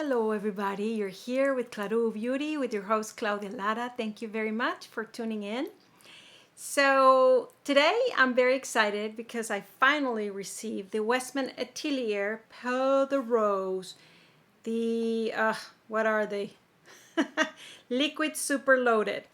Hello everybody, you're here with Claro Beauty with your host Claudia Lara. Thank you very much for tuning in. So today I'm very excited because I finally received the Westman Atelier Peau de Rose. The, what are they? Liquid Super Loaded.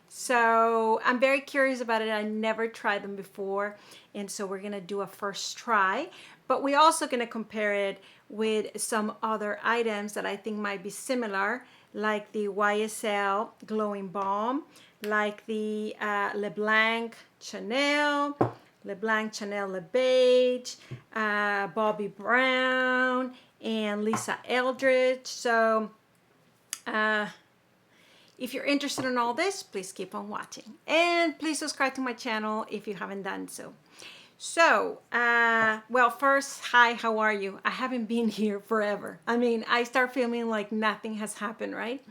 So I'm very curious about it. I never tried them before. And so we're going to do a first try. But we're also going to compare it with some other items that I think might be similar, like the YSL Glowing Balm, like the Leblanc Chanel, Leblanc Chanel Le Beige, Bobbie Brown, and Lisa Eldritch. So if you're interested in all this, please keep on watching. And please subscribe to my channel if you haven't done so. So, well, first, hi, how are you? I haven't been here forever. I mean, I start feeling like nothing has happened, right?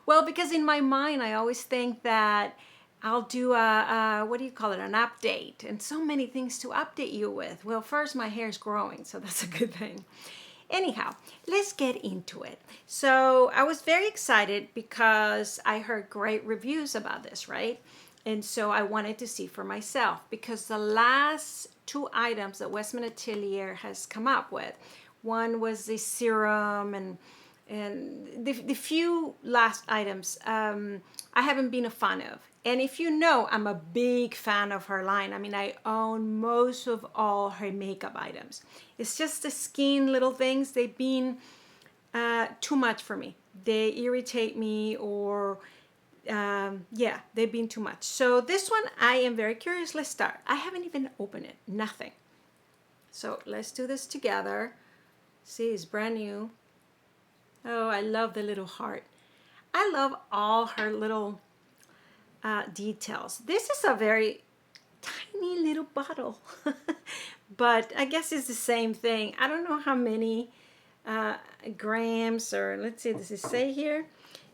Well, because in my mind, I always think that I'll do what do you call it, an update, and so many things to update you with. Well, first, my hair is growing, so that's a good thing. Anyhow, let's get into it. So I was very excited because I heard great reviews about this, right? And so I wanted to see for myself because the last two items that Westman Atelier has come up with, one was the serum and the few last items I haven't been a fan of. And if you know, I'm a big fan of her line. I mean, I own most of all her makeup items. It's just the skin little things. They've been too much for me. They irritate me or yeah, they've been too much. So this one, I am very curious. Let's start. I haven't even opened it, nothing. So let's do this together. See, it's brand new. Oh, I love the little heart. I love all her little details. This is a very tiny little bottle, but I guess it's the same thing. I don't know how many grams, or let's see, does it say here?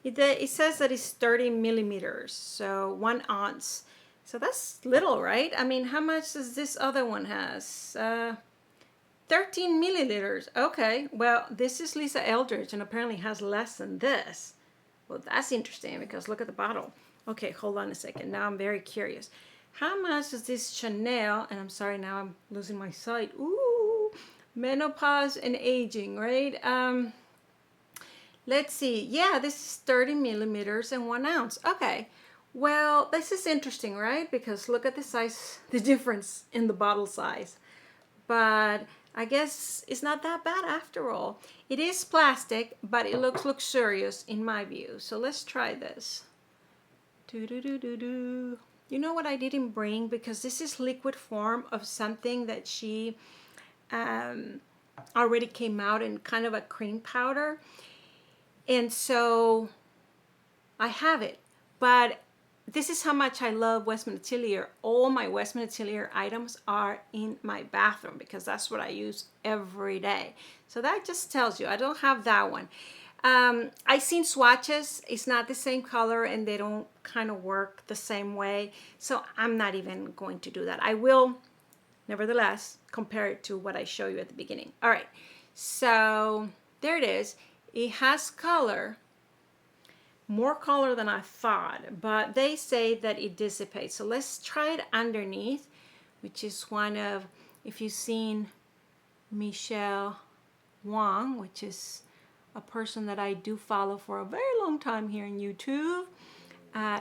It says that it's 30 millimeters, so 1 ounce. So that's little, right? I mean, how much does this other one has? 13 milliliters. Okay, well, this is Lisa Eldritch and apparently has less than this. Well, that's interesting because look at the bottle. Okay, hold on a second. Now I'm very curious. How much is this Chanel? And I'm sorry, now I'm losing my sight. Ooh, menopause and aging, right? Let's see. Yeah, this is 30 millimeters and 1 ounce. Okay. Well, this is interesting, right? Because look at the size, the difference in the bottle size. But I guess it's not that bad after all. It is plastic, but it looks luxurious in my view. So let's try this. You know what I didn't bring? Because this is liquid form of something that she already came out in kind of a cream powder. And so I have it, but this is how much I love Westman Atelier. All my Westman Atelier items are in my bathroom because that's what I use every day. So that just tells you, I don't have that one. I've seen swatches. It's not the same color and they don't kind of work the same way. So I'm not even going to do that. I will, nevertheless, compare it to what I show you at the beginning. All right, so there it is. It has color, more color than I thought, but they say that it dissipates. So let's try it underneath, which is one of, if you've seen Michelle Wang, which is a person that I do follow for a very long time here on YouTube.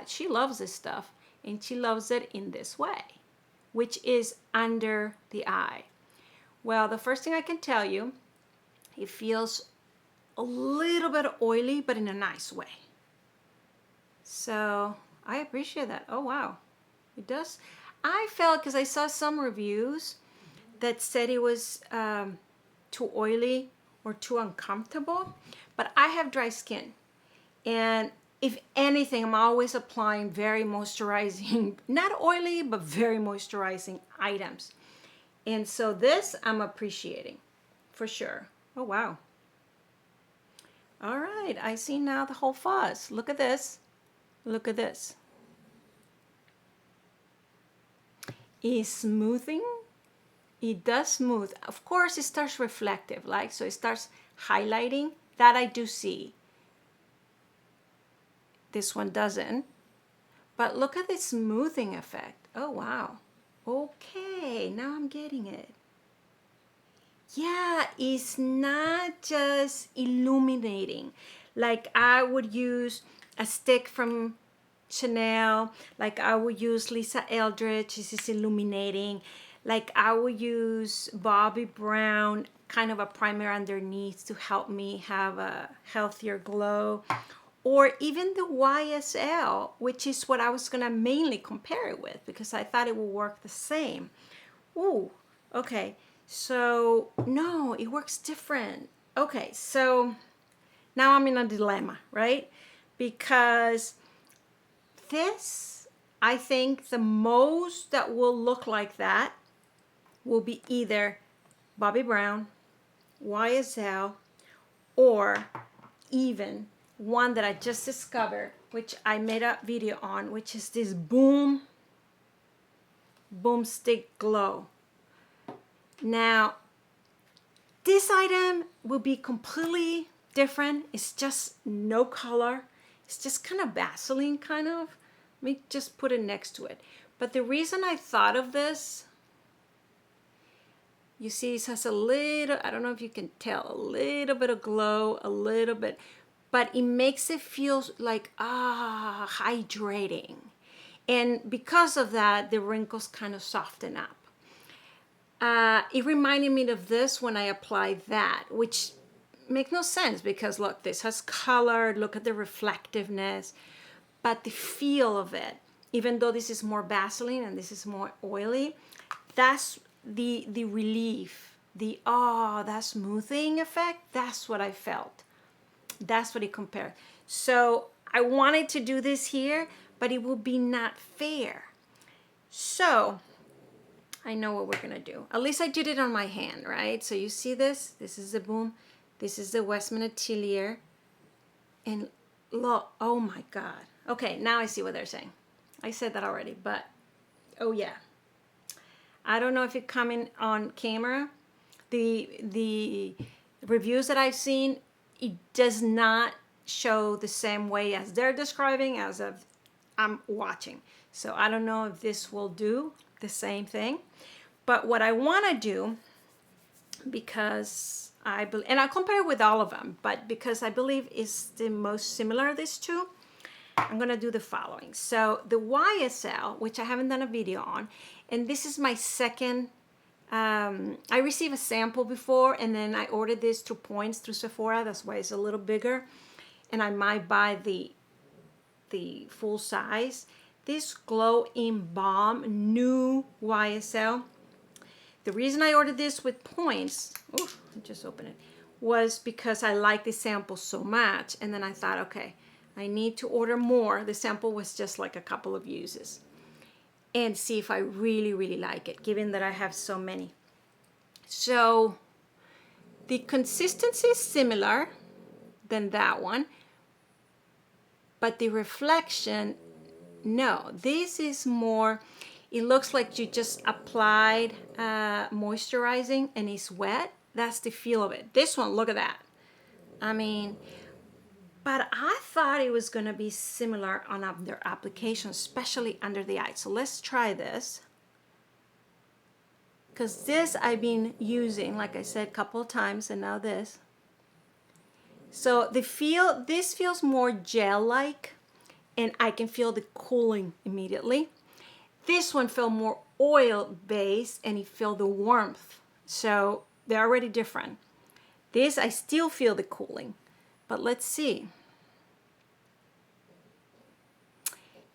She loves this stuff, and she loves it in this way, which is under the eye. Well, the first thing I can tell you, it feels a little bit oily, but in a nice way. So I appreciate that. Oh, wow. It does. I felt, because I saw some reviews that said it was too oily or too uncomfortable, but I have dry skin. And if anything, I'm always applying very moisturizing, not oily, but very moisturizing items. And so this I'm appreciating for sure. Oh, wow. All right, I see now the whole fuzz. Look at this. Look at this. It's smoothing. It does smooth. Of course, it starts reflective, like, so it starts highlighting That I do see. This one doesn't. But look at the smoothing effect. Oh, wow. Okay, now I'm getting it. Yeah, it's not just illuminating. Like I would use a stick from Chanel, like I would use Lisa Eldritch, this is illuminating. Like I would use Bobbie Brown, kind of a primer underneath to help me have a healthier glow. Or even the YSL, which is what I was gonna mainly compare it with because I thought it would work the same. Ooh, okay. So, no, it works different. Okay, so now I'm in a dilemma, right? Because this, I think the most that will look like that will be either Bobbie Brown, YSL, or even one that I just discovered, which I made a video on, which is this Boom Stick Glow. Now, this item will be completely different. It's just no color. It's just kind of Vaseline, kind of. Let me just put it next to it. But the reason I thought of this, you see it has a little, I don't know if you can tell, a little bit of glow, a little bit, but it makes it feel like, hydrating. And because of that, the wrinkles kind of soften up. It reminded me of this when I applied that, which makes no sense because look, this has color, look at the reflectiveness, but the feel of it, even though this is more Vaseline and this is more oily, that's the relief, that smoothing effect, that's what I felt. That's what it compared. So I wanted to do this here, but it will be not fair. So I know what we're gonna do. At least I did it on my hand, right? So you see this? This is the Boom. This is the Westman Atelier. And look, oh my God. Okay, now I see what they're saying. I said that already, but oh yeah. I don't know if it's coming on camera. The reviews that I've seen, it does not show the same way as they're describing as of I'm watching. So I don't know if this will do the same thing. But what I want to do, because I believe, and I'll compare with all of them, but because I believe is the most similar, these two, I'm going to do the following. So the YSL, which I haven't done a video on, and this is my second, I received a sample before, and then I ordered this through points through Sephora. That's why it's a little bigger. And I might buy the full size. This Glow Balm new YSL. The reason I ordered this with points, just open it, was because I like the sample so much. And then I thought, okay, I need to order more. The sample was just like a couple of uses. And see if I really, really like it, given that I have so many. So the consistency is similar than that one. But the reflection, no. This is more, it looks like you just applied moisturizing and it's wet. That's the feel of it. This one, look at that. I mean, but I thought it was gonna be similar on their application, especially under the eye. So let's try this. Because this I've been using, like I said, a couple of times, and now this. So this feels more gel-like, and I can feel the cooling immediately. This one felt more oil-based, and it felt the warmth. So they're already different. This, I still feel the cooling, but let's see.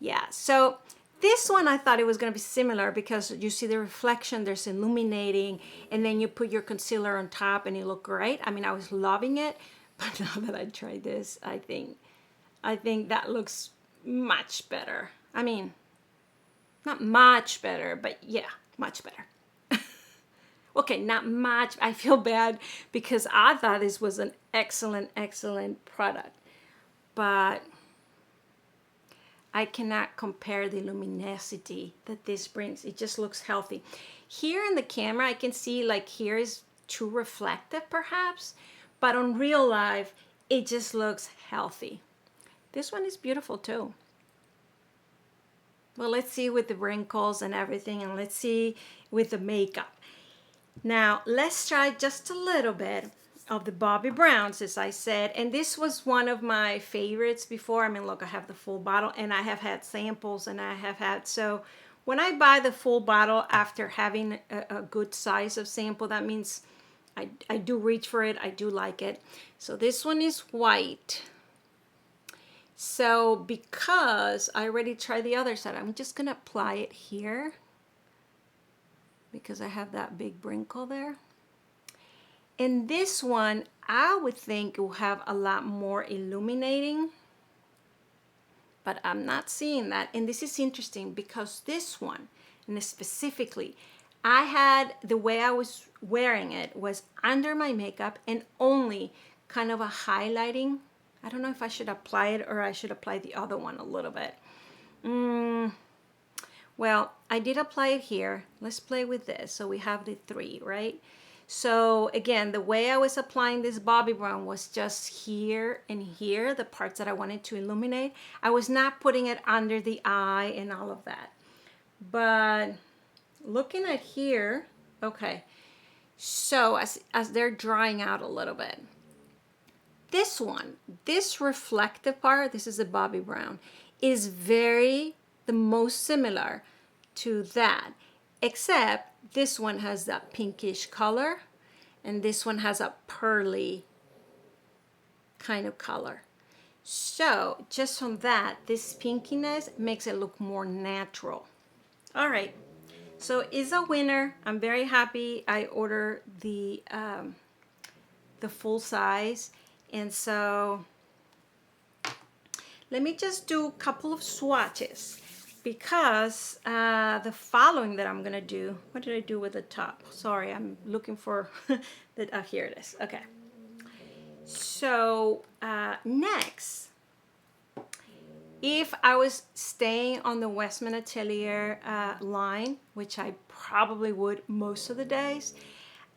Yeah, so this one I thought it was going to be similar because you see the reflection, there's illuminating, and then you put your concealer on top and it looked great. I mean, I was loving it, but now that I tried this, I think that looks much better. I mean, not much better, but yeah, much better. Okay, not much. I feel bad because I thought this was an excellent, excellent product, but I cannot compare the luminosity that this brings. It just looks healthy. Here in the camera, I can see like here is too reflective perhaps, but on real life, it just looks healthy. This one is beautiful too. Well, let's see with the wrinkles and everything, and let's see with the makeup. Now, let's try just a little bit of the Bobbie Browns, as I said. And this was one of my favorites before. I mean, look, I have the full bottle, and I have had samples, and I have had, so when I buy the full bottle after having a good size of sample, that means I do reach for it. I do like it. So this one is white. So because I already tried the other side, I'm just gonna apply it here because I have that big wrinkle there. And this one, I would think will have a lot more illuminating, but I'm not seeing that. And this is interesting because this one, and specifically, I had, the way I was wearing it was under my makeup and only kind of a highlighting. I don't know if I should apply it or I should apply the other one a little bit. Well, I did apply it here. Let's play with this. So we have the 3, right? So again, the way I was applying this Bobbie Brown was just here and here, the parts that I wanted to illuminate. I was not putting it under the eye and all of that. But looking at here, okay. So as they're drying out a little bit, this one, this reflective part, this is a Bobbie Brown, is the most similar to that, except this one has that pinkish color and this one has a pearly kind of color. So just from that, this pinkiness makes it look more natural. All right, so it's a winner. I'm very happy I ordered the full size. And so let me just do a couple of swatches because the following that I'm gonna do, what did I do with the top? Sorry, I'm looking for that. Here it is. Okay. So next, if I was staying on the Westman Atelier line, which I probably would most of the days,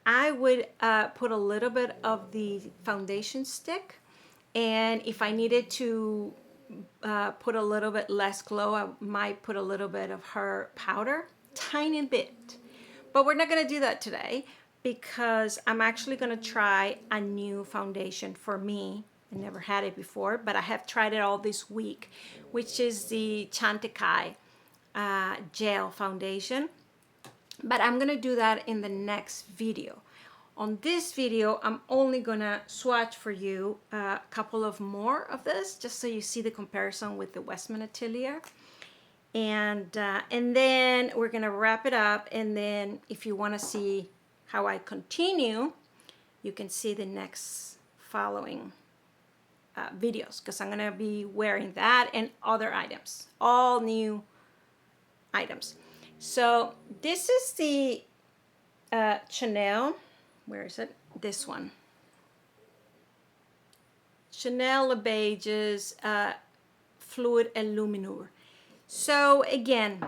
I would put a little bit of the foundation stick, and if I needed to put a little bit less glow, I might put a little bit of her powder, tiny bit. But we're not gonna do that today because I'm actually gonna try a new foundation for me. I never had it before, but I have tried it all this week, which is the Chantecaille gel foundation. But I'm gonna do that in the next video. On this video, I'm only gonna swatch for you a couple of more of this, just so you see the comparison with the Westman Atelier. And then we're gonna wrap it up, and then if you wanna see how I continue, you can see the next following videos, because I'm gonna be wearing that and other items, all new items. So this is the Chanel, where is it? This one. Chanel Le Beige's Fluid Illuminator. So again,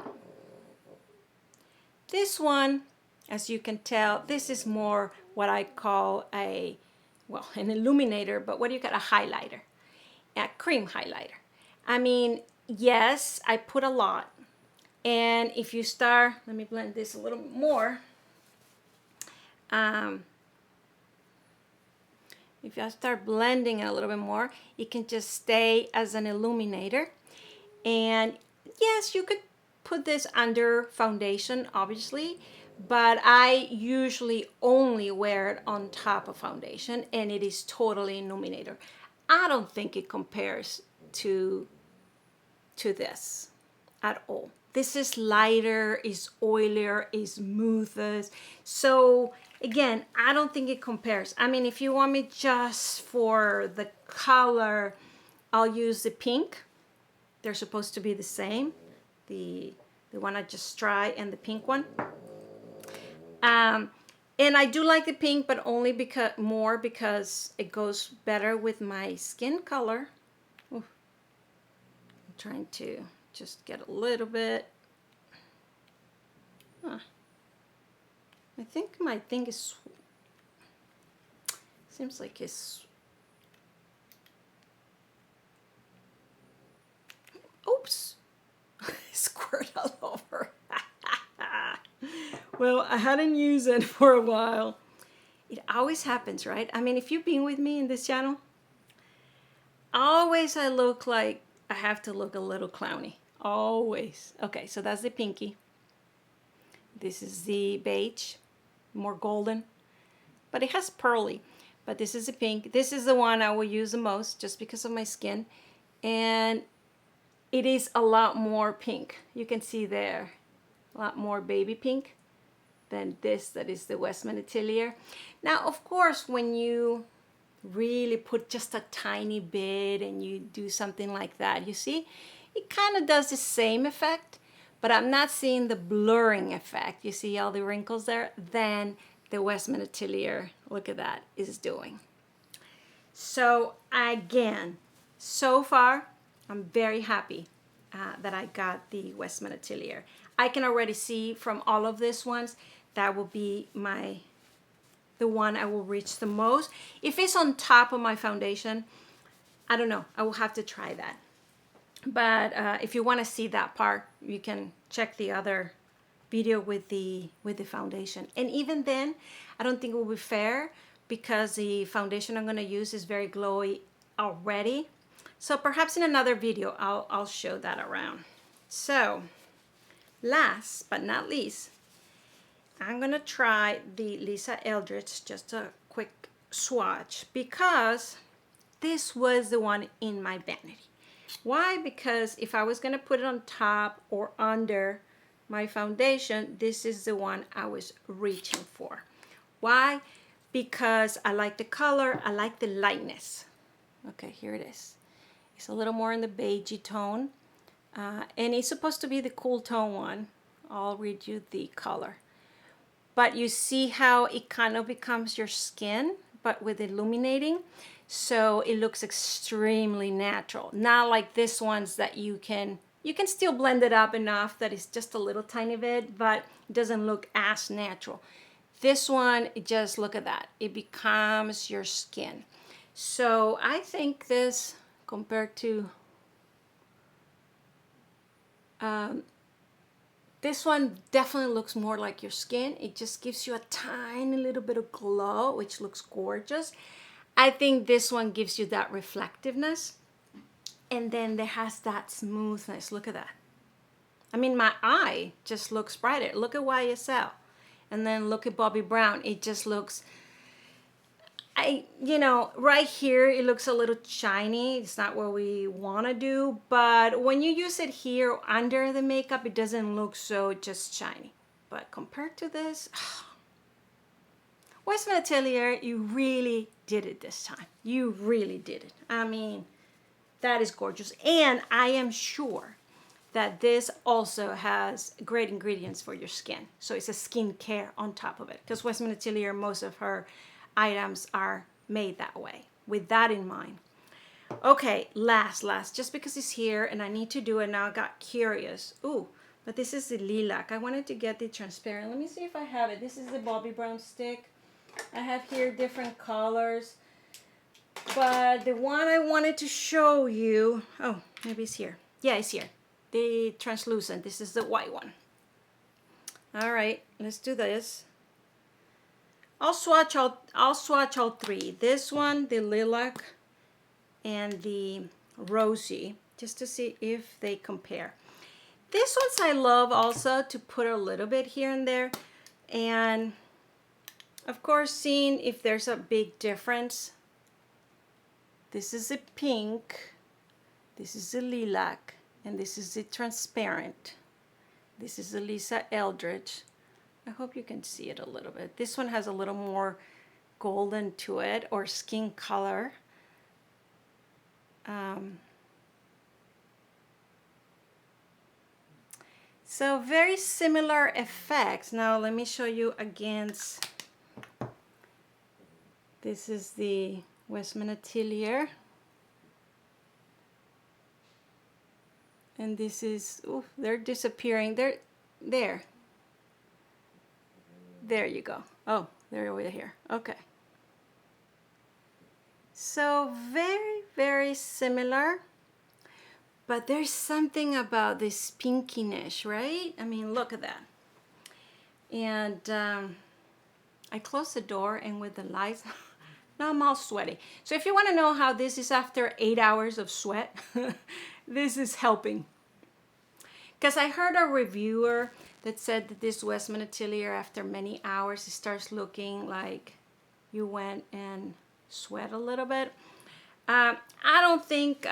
this one, as you can tell, this is more what I call an illuminator, but what do you got? A highlighter, a cream highlighter. I mean, yes, I put a lot. And if you start, let me blend this a little more. If I start blending it a little bit more, it can just stay as an illuminator. And yes, you could put this under foundation, obviously, but I usually only wear it on top of foundation, and it is totally illuminator. I don't think it compares to this at all. This is lighter, is oilier, is smoother. So again, I don't think it compares. I mean, if you want me just for the color, I'll use the pink. They're supposed to be the same. The one I just tried and the pink one. And I do like the pink, but only because it goes better with my skin color. Ooh. I'm trying to just get a little bit. Huh. I think my thing is, seems like it's, Well, I hadn't used it for a while. It always happens, right? I mean, if you've been with me in this channel, always I look like I have to look a little clowny. Always. Okay, so that's the pinky. This is the beige, more golden, but it has pearly. But this is the pink. This is the one I will use the most just because of my skin. And it is a lot more pink. You can see there, a lot more baby pink than this that is the Westman Atelier. Now, of course, when you really put just a tiny bit and you do something like that, you see, it kind of does the same effect, but I'm not seeing the blurring effect. You see all the wrinkles there? Than the Westman Atelier, look at that, is doing. So again, so far, I'm very happy that I got the Westman Atelier. I can already see from all of these ones, that will be the one I will reach the most. If it's on top of my foundation, I don't know, I will have to try that. But if you want to see that part, you can check the other video with the foundation. And even then, I don't think it will be fair because the foundation I'm going to use is very glowy already. So perhaps in another video, I'll show that around. So last but not least, I'm gonna try the Lisa Eldritch, just a quick swatch, because this was the one in my vanity. Why? Because if I was gonna put it on top or under my foundation, this is the one I was reaching for. Why? Because I like the color, I like the lightness. Okay, here it is. It's a little more in the beigey tone, and it's supposed to be the cool tone one. I'll read you the color. But you see how it kind of becomes your skin, but with illuminating. So it looks extremely natural. Not like this ones that you can still blend it up enough that it's just a little tiny bit, but it doesn't look as natural. This one, just look at that. It becomes your skin. So I think this, compared to this one, definitely looks more like your skin. It just gives you a tiny little bit of glow, which looks gorgeous. I think this one gives you that reflectiveness. And then there has that smoothness. Look at that. I mean, my eye just looks brighter. Look at YSL. And then look at Bobbie Brown. It just looks, right here, it looks a little shiny. It's not what we want to do. But when you use it here under the makeup, it doesn't look so just shiny. But compared to this, Westman Atelier, you really did it this time. You really did it. I mean, that is gorgeous. And I am sure that this also has great ingredients for your skin. So it's a skincare on top of it. Because Westman Atelier, most of her items are made that way, with that in mind. Okay, last, just because it's here and I need to do it now, I got curious. Ooh, but this is the Lilac. I wanted to get the transparent. Let me see if I have it. This is the Bobbie Brown stick. I have here different colors, but the one I wanted to show you, oh, maybe it's here. Yeah, it's here. The translucent. This is the white one. All right, let's do this. I'll swatch all three. This one, the Lilac, and the Rosy, just to see if they compare. This ones I love also to put a little bit here and there, and of course seeing if there's a big difference. This is the pink, this is the Lilac, and this is the transparent. This is the Lisa Eldritch. I hope you can see it a little bit. This one has a little more golden to it, or skin color. So very similar effects. Now let me show you against. This is the Westman Atelier. And this is, ooh, they're disappearing. They're there. There you go. Oh, they're over here. Okay. So very, very similar. But there's something about this pinkiness, right? I mean, look at that. And I closed the door, and with the lights, now I'm all sweaty. So if you want to know how this is after 8 hours of sweat, this is helping. Because I heard a reviewer that said that this Westman Atelier, after many hours, it starts looking like you went and sweat a little bit. I don't think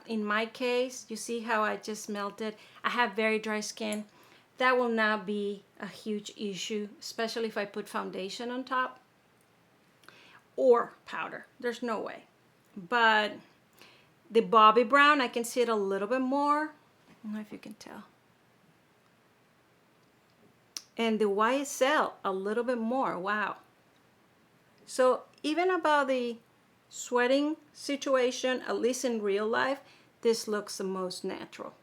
in my case, you see how I just melted? I have very dry skin. That will not be a huge issue, especially if I put foundation on top or powder. There's no way. But the Bobbie brown, I can see it a little bit more. I don't know if you can tell. And the YSL, a little bit more. Wow. So even about the sweating situation, at least in real life, this looks the most natural.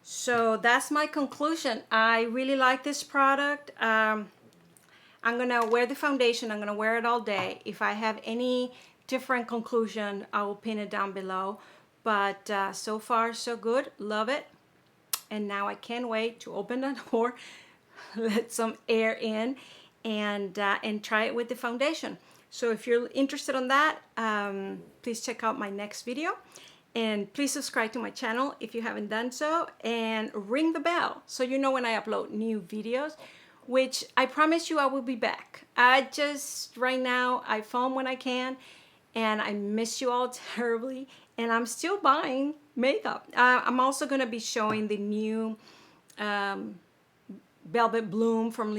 So that's my conclusion. I really like this product. I'm gonna wear the foundation. I'm gonna wear it all day. If I have any different conclusion, I will pin it down below. But so far, so good. Love it. And now I can't wait to open the door, let some air in, and try it with the foundation. So if you're interested in that, please check out my next video. And please subscribe to my channel if you haven't done so, and ring the bell so you know when I upload new videos, which I promise you I will be back. I just, right now, I film when I can, and I miss you all terribly, and I'm still buying makeup. I'm also going to be showing the new Velvet Bloom from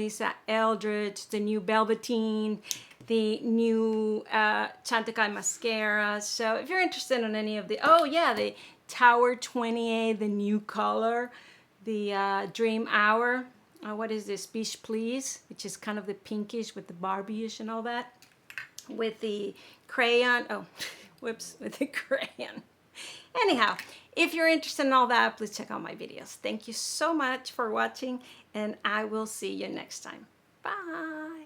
Eldritch, the new Velveteen, the new Chantecaille mascara. So if you're interested in any of the, oh yeah, the Tower 28, the new color, the Dream Hour, what is this, Beach Please, which is kind of the pinkish with the Barbie-ish and all that, with the crayon, oh, whoops, with the crayon. Anyhow, if you're interested in all that, please check out my videos. Thank you so much for watching, and I will see you next time. Bye.